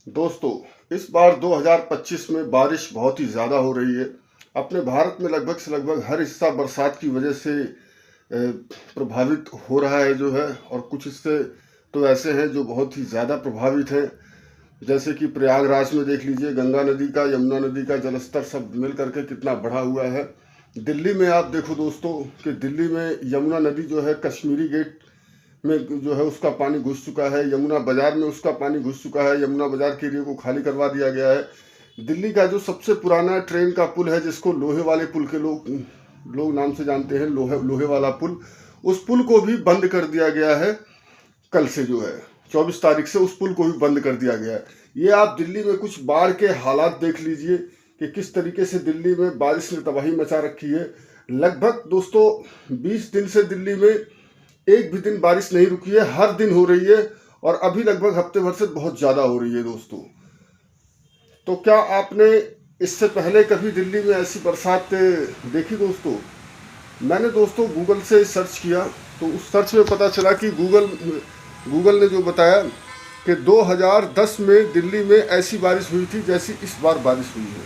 दोस्तों, इस बार 2025 में बारिश बहुत ही ज़्यादा हो रही है। अपने भारत में लगभग से लगभग हर हिस्सा बरसात की वजह से प्रभावित हो रहा है जो है, और कुछ हिस्से तो ऐसे हैं जो बहुत ही ज़्यादा प्रभावित हैं। जैसे कि प्रयागराज में देख लीजिए, गंगा नदी का, यमुना नदी का जलस्तर सब मिल करके कितना बढ़ा हुआ है। दिल्ली में आप देखो दोस्तों कि दिल्ली में यमुना नदी जो है कश्मीरी गेट में जो है उसका पानी घुस चुका है, यमुना बाजार में उसका पानी घुस चुका है, यमुना बाजार के एरिया को खाली करवा दिया गया है। दिल्ली का जो सबसे पुराना ट्रेन का पुल है, जिसको लोहे वाले पुल के लोग नाम से जानते हैं, लोहे वाला पुल, उस पुल को भी बंद कर दिया गया है। कल से जो है 24 तारीख से उस पुल को भी बंद कर दिया गया है। ये आप दिल्ली में कुछ बाढ़ के हालात देख लीजिए कि किस तरीके से दिल्ली में बारिश ने तबाही मचा रखी है। लगभग दोस्तों 20 दिन से दिल्ली में एक भी दिन बारिश नहीं रुकी है, हर दिन हो रही है, और अभी लगभग हफ्ते भर से बहुत ज़्यादा हो रही है दोस्तों। तो क्या आपने इससे पहले कभी दिल्ली में ऐसी बरसात देखी दोस्तों? मैंने दोस्तों गूगल से सर्च किया तो उस सर्च में पता चला कि गूगल ने जो बताया कि 2010 में दिल्ली में ऐसी बारिश हुई थी जैसी इस बार बारिश हुई है,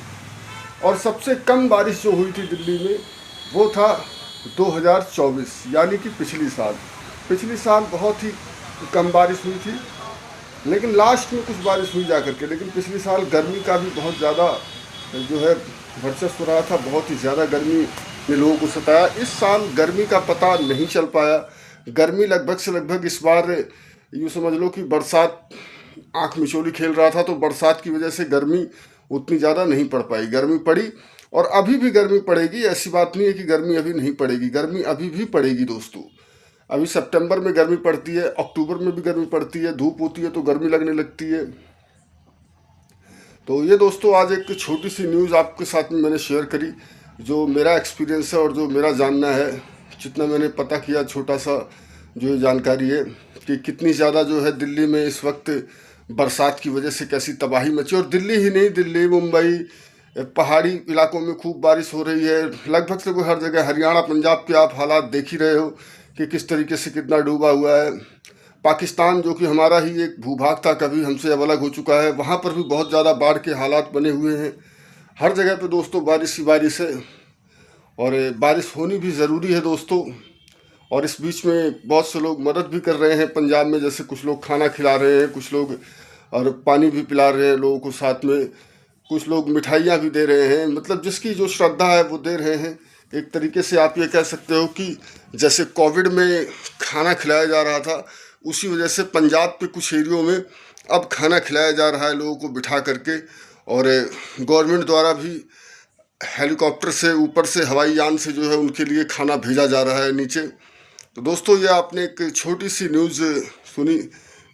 और सबसे कम बारिश जो हुई थी दिल्ली में वो था 2024, यानी कि पिछली साल बहुत ही कम बारिश हुई थी, लेकिन लास्ट में कुछ बारिश हुई जा करके। लेकिन पिछली साल गर्मी का भी बहुत ज़्यादा जो है वर्चस्व रहा था, बहुत ही ज़्यादा गर्मी ने लोगों को सताया। इस साल गर्मी का पता नहीं चल पाया। गर्मी लगभग से लगभग इस बार यूँ समझ लो कि बरसात आँख मिचौली खेल रहा था, तो बरसात की वजह से गर्मी उतनी ज़्यादा नहीं पड़ पाई। गर्मी पड़ी और अभी भी गर्मी पड़ेगी, ऐसी बात नहीं है कि गर्मी अभी नहीं पड़ेगी, गर्मी अभी भी पड़ेगी दोस्तों। अभी सितंबर में गर्मी पड़ती है, अक्टूबर में भी गर्मी पड़ती है, धूप होती है तो गर्मी लगने लगती है। तो ये दोस्तों आज एक छोटी सी न्यूज़ आपके साथ में मैंने शेयर करी, जो मेरा एक्सपीरियंस है और जो मेरा जानना है, जितना मैंने पता किया, छोटा सा जो ये जानकारी है कि कितनी ज़्यादा जो है दिल्ली में इस वक्त बरसात की वजह से कैसी तबाही मची। और दिल्ली ही नहीं, दिल्ली, मुंबई, पहाड़ी इलाकों में खूब बारिश हो रही है। लगभग से कोई हर जगह, हरियाणा, पंजाब के आप हालात देख ही रहे हो कि किस तरीके से कितना डूबा हुआ है। पाकिस्तान जो कि हमारा ही एक भूभाग था, कभी हमसे अब अलग हो चुका है, वहाँ पर भी बहुत ज़्यादा बाढ़ के हालात बने हुए हैं। हर जगह पे दोस्तों बारिश ही बारिश है, और बारिश होनी भी ज़रूरी है दोस्तों। और इस बीच में बहुत से लोग मदद भी कर रहे हैं पंजाब में, जैसे कुछ लोग खाना खिला रहे हैं, कुछ लोग और पानी भी पिला रहे हैं लोगों को, साथ में कुछ लोग मिठाइयाँ भी दे रहे हैं। मतलब जिसकी जो श्रद्धा है वो दे रहे हैं। एक तरीके से आप ये कह सकते हो कि जैसे कोविड में खाना खिलाया जा रहा था, उसी वजह से पंजाब के कुछ एरियो में अब खाना खिलाया जा रहा है लोगों को बिठा करके, और गवर्नमेंट द्वारा भी हेलीकॉप्टर से, ऊपर से हवाई यान से जो है उनके लिए खाना भेजा जा रहा है नीचे। तो दोस्तों ये आपने एक छोटी सी न्यूज़ सुनी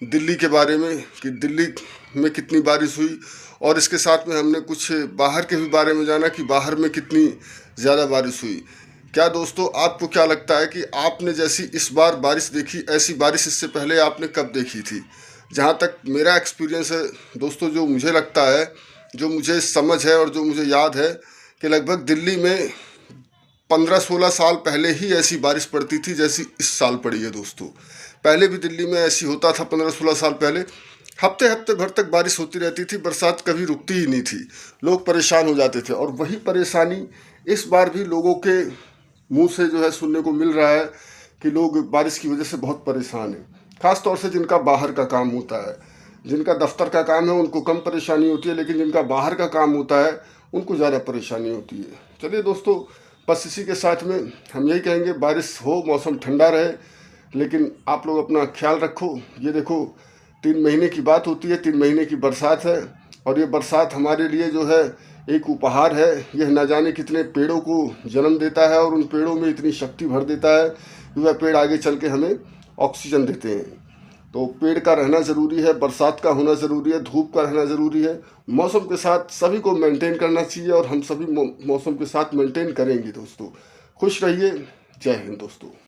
दिल्ली के बारे में कि दिल्ली में कितनी बारिश हुई, और इसके साथ में हमने कुछ बाहर के भी बारे में जाना कि बाहर में कितनी ज़्यादा बारिश हुई। क्या दोस्तों आपको क्या लगता है कि आपने जैसी इस बार बारिश देखी, ऐसी बारिश इससे पहले आपने कब देखी थी? जहाँ तक मेरा एक्सपीरियंस है दोस्तों, जो मुझे लगता है, जो मुझे समझ है और जो मुझे याद है कि लगभग दिल्ली में 15-16 साल पहले ही ऐसी बारिश पड़ती थी जैसी इस साल पड़ी है दोस्तों। पहले भी दिल्ली में ऐसी होता था, 15-16 साल पहले हफ्ते हफ्ते भर तक बारिश होती रहती थी, बरसात कभी रुकती ही नहीं थी, लोग परेशान हो जाते थे। और वही परेशानी इस बार भी लोगों के मुंह से जो है सुनने को मिल रहा है कि लोग बारिश की वजह से बहुत परेशान हैं। ख़ास तौर से जिनका बाहर का काम होता है, जिनका दफ्तर का काम है, उनको कम परेशानी होती है, लेकिन जिनका बाहर का काम होता है उनको ज़्यादा परेशानी होती है। चलिए दोस्तों, बस इसी के साथ में हम यही कहेंगे, बारिश हो, मौसम ठंडा रहे, लेकिन आप लोग अपना ख्याल रखो। ये देखो 3 महीने की बात होती है, 3 महीने की बरसात है, और ये बरसात हमारे लिए जो है एक उपहार है। यह न जाने कितने पेड़ों को जन्म देता है, और उन पेड़ों में इतनी शक्ति भर देता है कि वह पेड़ आगे चल के हमें ऑक्सीजन देते हैं। तो पेड़ का रहना ज़रूरी है, बरसात का होना ज़रूरी है, धूप का रहना ज़रूरी है। मौसम के साथ सभी को मेंटेन करना चाहिए, और हम सभी मौसम के साथ मेंटेन करेंगे दोस्तों। खुश रहिए। जय हिंद दोस्तों।